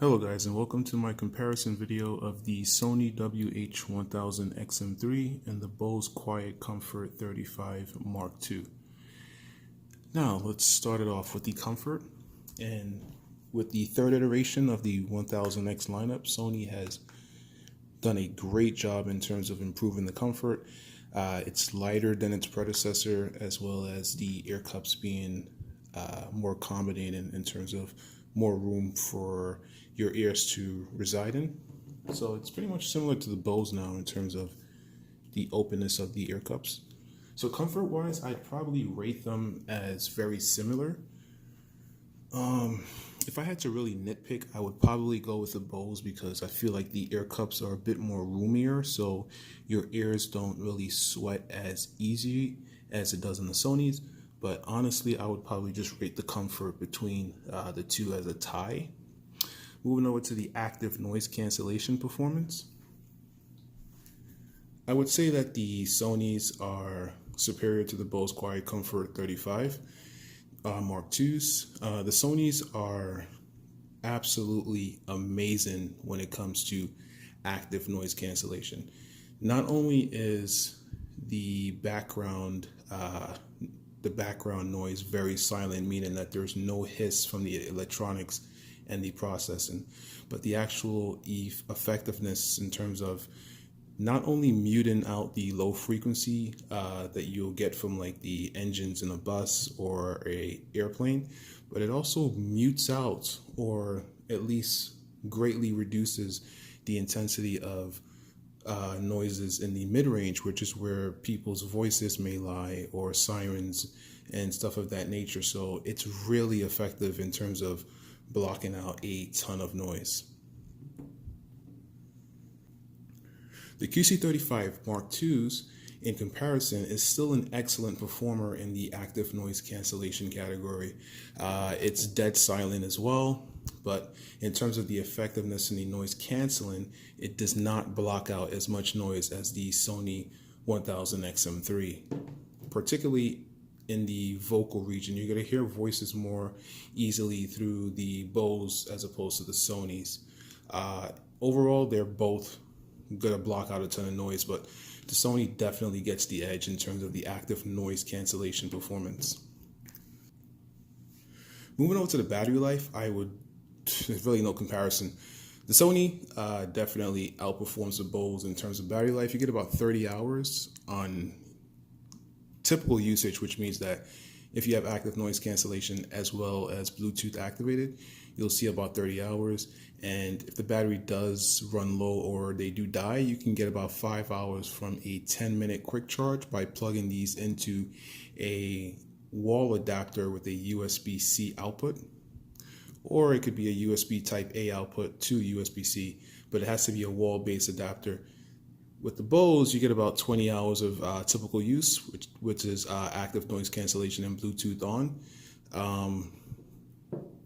Hello guys, and welcome to my comparison video of the Sony WH-1000Xm3 and the Bose Quiet Comfort 35 Mark II. Now let's start it off with the comfort. And with the third iteration of the 1000X lineup, Sony has done a great job in terms of improving the comfort. It's lighter than its predecessor, as well as the ear cups being more accommodating in terms of more room for your ears to reside in. So it's pretty much similar to the Bose now in terms of the openness of the ear cups. So comfort wise, I'd probably rate them as very similar. If I had to really nitpick, I would probably go with the Bose because I feel like the ear cups are a bit more roomier, so your ears don't really sweat as easy as it does in the Sonys. But honestly, I would probably just rate the comfort between the two as a tie. Moving over to the active noise cancellation performance, I would say that the Sonys are superior to the Bose Quiet Comfort 35 Mark IIs. The Sonys are absolutely amazing when it comes to active noise cancellation. Not only is the background noise very silent, meaning that there's no hiss from the electronics and the processing, but the actual effectiveness in terms of not only muting out the low frequency that you'll get from like the engines in a bus or a airplane, but it also mutes out or at least greatly reduces the intensity of noises in the mid-range, which is where people's voices may lie, or sirens and stuff of that nature. So it's really effective in terms of blocking out a ton of noise. The QC35 Mark IIs, in comparison, is still an excellent performer in the active noise cancellation category. It's dead silent as well, but in terms of the effectiveness in the noise canceling, it does not block out as much noise as the Sony 1000Xm3, particularly in the vocal region. You're going to hear voices more easily through the Bose as opposed to the Sonys. Overall, they're both going to block out a ton of noise, but the Sony definitely gets the edge in terms of the active noise cancellation performance. Moving over to the battery life, there's really no comparison. The Sony definitely outperforms the Bose in terms of battery life. You get about 30 hours on typical usage, which means that if you have active noise cancellation as well as Bluetooth activated, you'll see about 30 hours. And if the battery does run low or they do die, you can get about 5 hours from a 10-minute quick charge by plugging these into a wall adapter with a USB-C output, or it could be a USB type A output to USB-C, but it has to be a wall-based adapter. With the Bose, you get about 20 hours of typical use, which is active noise cancellation and Bluetooth on.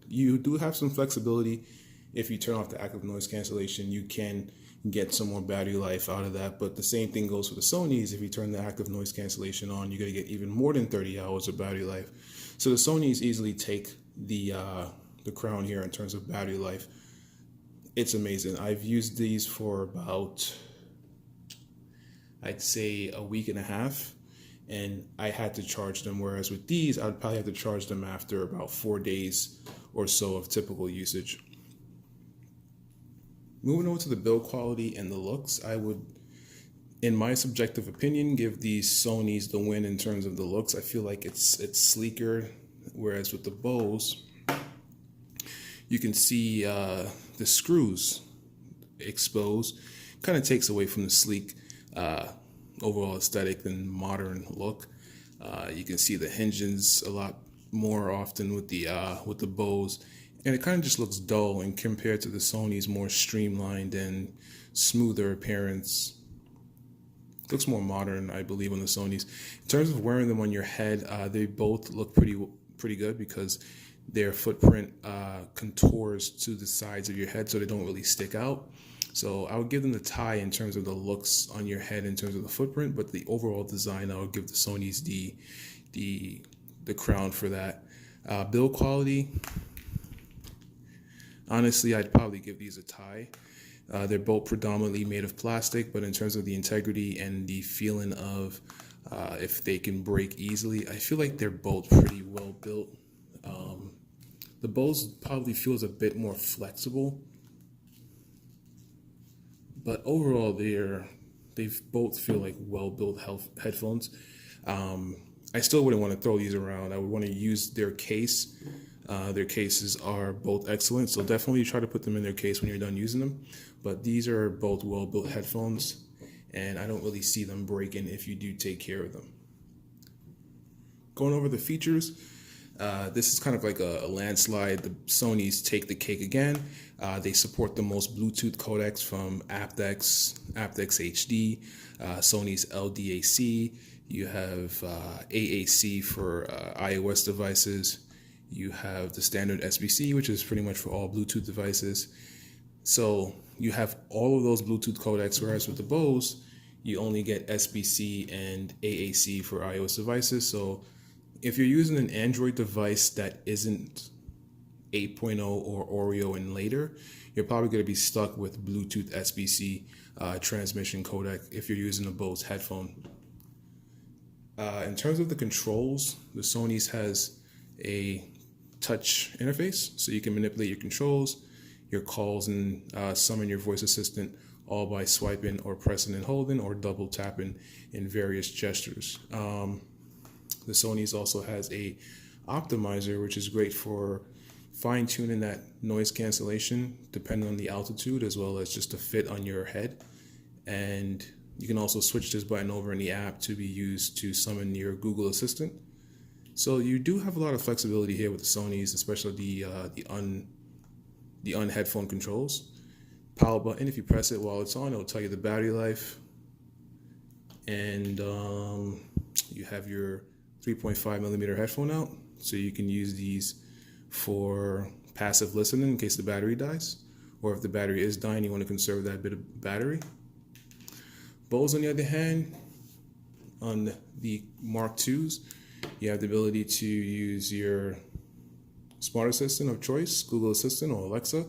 You do have some flexibility. If you turn off the active noise cancellation, you can get some more battery life out of that. But the same thing goes for the Sonys. If you turn the active noise cancellation on, you're going to get even more than 30 hours of battery life. So the Sonys easily take the crown here in terms of battery life. It's amazing. I've used these for about, I'd say, a week and a half, and I had to charge them, whereas with these, I'd probably have to charge them after about 4 days or so of typical usage. Moving over to the build quality and the looks, I would, in my subjective opinion, give these Sonys the win in terms of the looks. I feel like it's sleeker, whereas with the Bose, you can see the screws exposed. Kind of takes away from the sleek overall aesthetic and modern look. You can see the hinges a lot more often with the Bose, and it kind of just looks dull, and compared to the Sony's more streamlined and smoother appearance. It looks more modern, I believe, on the Sonys. In terms of wearing them on your head, they both look pretty good because their footprint contours to the sides of your head, so they don't really stick out. So I would give them the tie in terms of the looks on your head in terms of the footprint, but the overall design, I would give the Sonys the crown for that. Build quality, Honestly, I'd probably give these a tie. They're both predominantly made of plastic, but in terms of the integrity and the feeling of if they can break easily, I feel like they're both pretty well built. The Bose probably feels a bit more flexible, but overall they both feel like well built headphones. I still wouldn't want to throw these around. I would want to use their case. Their cases are both excellent, so definitely try to put them in their case when you're done using them. But these are both well built headphones, and I don't really see them breaking if you do take care of them. Going over the features, this is kind of like a landslide. The Sonys take the cake again. They support the most Bluetooth codecs from aptX, aptX HD, Sony's LDAC. You have AAC for iOS devices. You have the standard SBC, which is pretty much for all Bluetooth devices. So you have all of those Bluetooth codecs, whereas with the Bose, you only get SBC and AAC for iOS devices. So if you're using an Android device that isn't 8.0 or Oreo and later, you're probably going to be stuck with Bluetooth SBC transmission codec if you're using a Bose headphone. In terms of the controls, the Sony's has a touch interface, so you can manipulate your controls, your calls, and summon your voice assistant all by swiping or pressing and holding or double tapping in various gestures. The Sony's also has a optimizer, which is great for fine-tuning that noise cancellation depending on the altitude, as well as just to fit on your head. And you can also switch this button over in the app to be used to summon your Google Assistant. So you do have a lot of flexibility here with the Sony's, especially the headphone controls. Power button, if you press it while it's on, it'll tell you the battery life. And you have your 3.5 millimeter headphone out, so you can use these for passive listening in case the battery dies, or if the battery is dying, you want to conserve that bit of battery. Bose, on the other hand, on the Mark IIs, you have the ability to use your smart assistant of choice, Google Assistant or Alexa,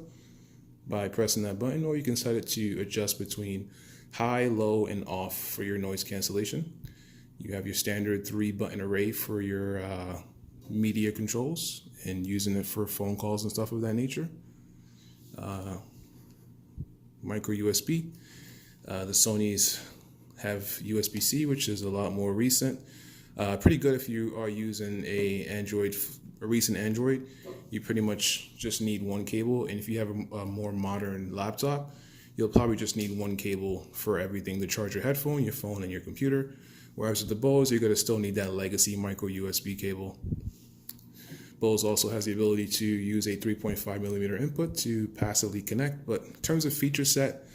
by pressing that button, or you can set it to adjust between high, low, and off for your noise cancellation. You have your standard 3-button array for your media controls and using it for phone calls and stuff of that nature. Micro USB. The Sonys have USB-C, which is a lot more recent. Pretty good if you are using a recent Android. You pretty much just need one cable, and if you have a more modern laptop, you'll probably just need one cable for everything to charge your headphone, your phone, and your computer. Whereas with the Bose, you're going to still need that legacy micro USB cable. Bose also has the ability to use a 3.5 millimeter input to passively connect, but in terms of feature set,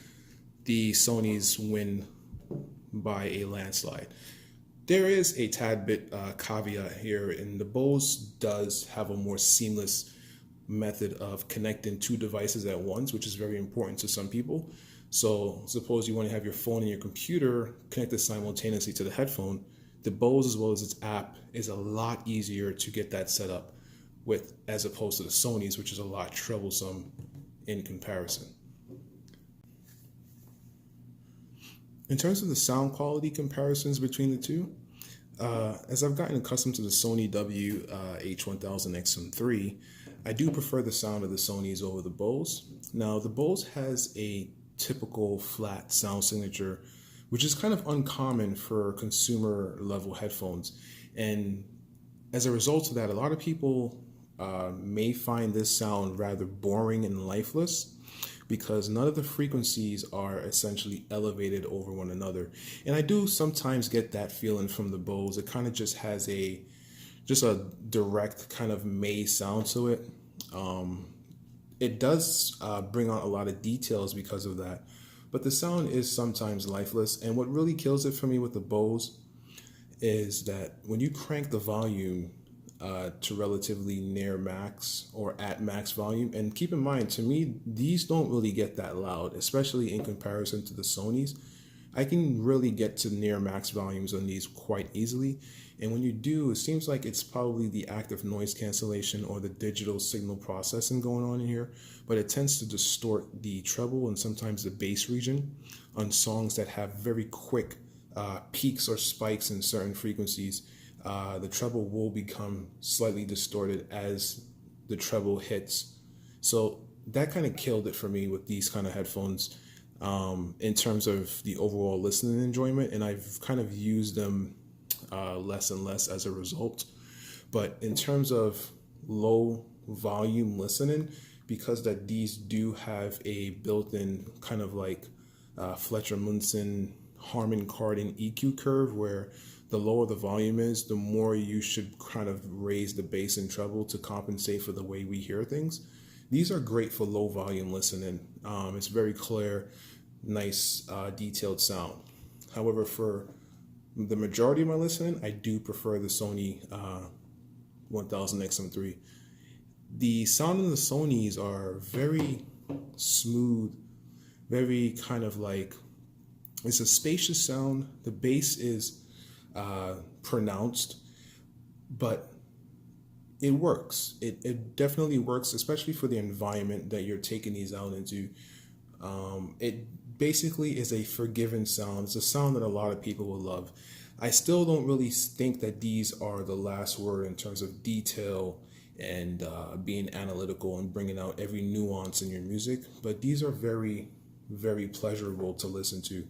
the Sonys win by a landslide. There is a tad bit caveat here, and the Bose does have a more seamless method of connecting two devices at once, which is very important to some people. So suppose you want to have your phone and your computer connected simultaneously to the headphone. The Bose, as well as its app, is a lot easier to get that set up with, as opposed to the Sony's, which is a lot troublesome in comparison. In terms of the sound quality comparisons between the two, as I've gotten accustomed to the Sony WH-1000Xm3, I do prefer the sound of the Sonys over the Bose. Now, the Bose has a typical flat sound signature, which is kind of uncommon for consumer level headphones. And as a result of that, a lot of people may find this sound rather boring and lifeless, because none of the frequencies are essentially elevated over one another. And I do sometimes get that feeling from the Bose. It kind of just has a direct kind of maze sound to it. It does bring out a lot of details because of that, but the sound is sometimes lifeless. And what really kills it for me with the Bose is that when you crank the volume to relatively near max or at max volume, and keep in mind, to me, these don't really get that loud, especially in comparison to the Sonys. I can really get to near max volumes on these quite easily, And when you do, it seems like it's probably the active noise cancellation or the digital signal processing going on in here, but it tends to distort the treble and sometimes the bass region on songs that have very quick peaks or spikes in certain frequencies. The treble will become slightly distorted as the treble hits. So that kind of killed it for me with these kind of headphones in terms of the overall listening enjoyment, and I've kind of used them less and less as a result. But in terms of low volume listening, because that these do have a built-in kind of like Fletcher-Munson Harman Kardon EQ curve, where the lower the volume is, the more you should kind of raise the bass and treble to compensate for the way we hear things. These are great for low volume listening. It's very clear, nice, detailed sound. However, for the majority of my listening, I do prefer the Sony 1000Xm3. The sound of the Sonys are very smooth, very kind of like, it's a spacious sound. The bass is pronounced, but it works. It definitely works, especially for the environment that you're taking these out into. It basically is a forgiving sound. It's a sound that a lot of people will love. I still don't really think that these are the last word in terms of detail and being analytical and bringing out every nuance in your music, but these are very, very pleasurable to listen to.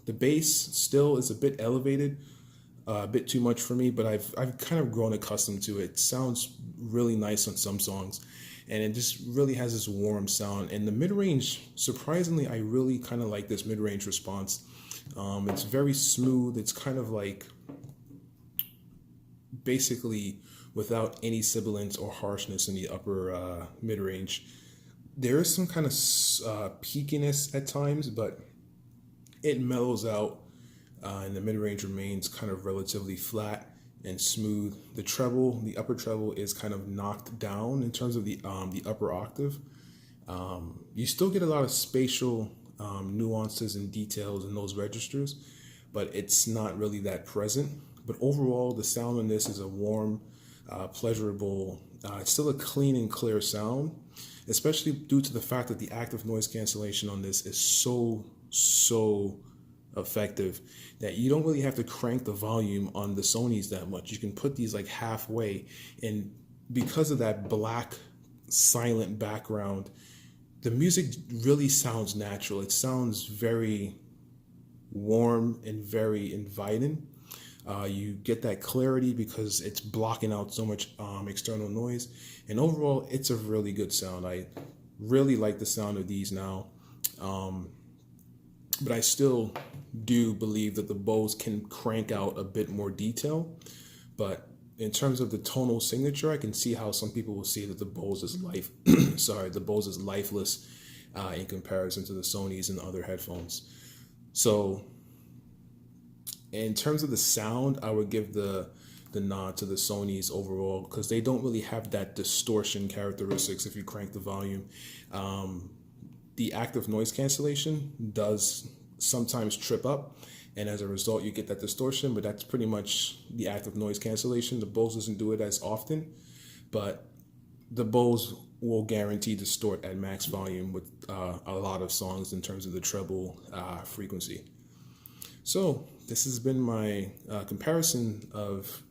The bass still is a bit elevated, a bit too much for me, but I've kind of grown accustomed to it. It sounds really nice on some songs, and it just really has this warm sound. And the mid-range, surprisingly, I really kind of like this mid-range response. It's very smooth. It's kind of like basically without any sibilance or harshness in the upper mid-range. There is some kind of peakiness at times, but it mellows out, and the mid-range remains kind of relatively flat and smooth. The treble, the upper treble, is kind of knocked down in terms of the upper octave. You still get a lot of spatial nuances and details in those registers, but it's not really that present. But overall, the sound in this is a warm, pleasurable, it's still a clean and clear sound, especially due to the fact that the active noise cancellation on this is so effective that you don't really have to crank the volume on the Sonys that much. You can put these like halfway, and because of that black silent background, the music really sounds natural. It sounds very warm and very inviting. You get that clarity because it's blocking out so much external noise, and overall it's a really good sound. I really like the sound of these now, but I still do believe that the Bose can crank out a bit more detail. But in terms of the tonal signature, I can see how some people will say that the Bose is the Bose is lifeless in comparison to the Sonys and other headphones. So in terms of the sound, I would give the nod to the Sonys overall, because they don't really have that distortion characteristics if you crank the volume. The active noise cancellation does sometimes trip up, and as a result you get that distortion, but that's pretty much the active noise cancellation. The Bose doesn't do it as often, but the Bose will guarantee distort at max volume with a lot of songs in terms of the treble frequency. So this has been my comparison of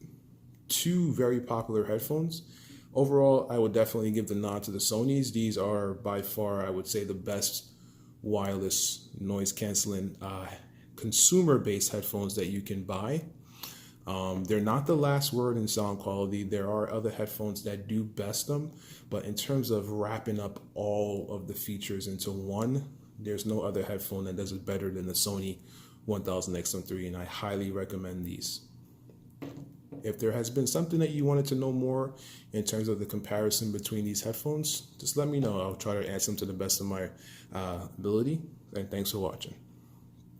two very popular headphones. Overall, I would definitely give the nod to the Sonys. These are by far, I would say, the best wireless noise canceling consumer-based headphones that you can buy. They're not the last word in sound quality. There are other headphones that do best them, but in terms of wrapping up all of the features into one, there's no other headphone that does it better than the Sony 1000Xm3, and I highly recommend these. If there has been something that you wanted to know more in terms of the comparison between these headphones, just let me know. I'll try to answer them to the best of my ability, and thanks for watching.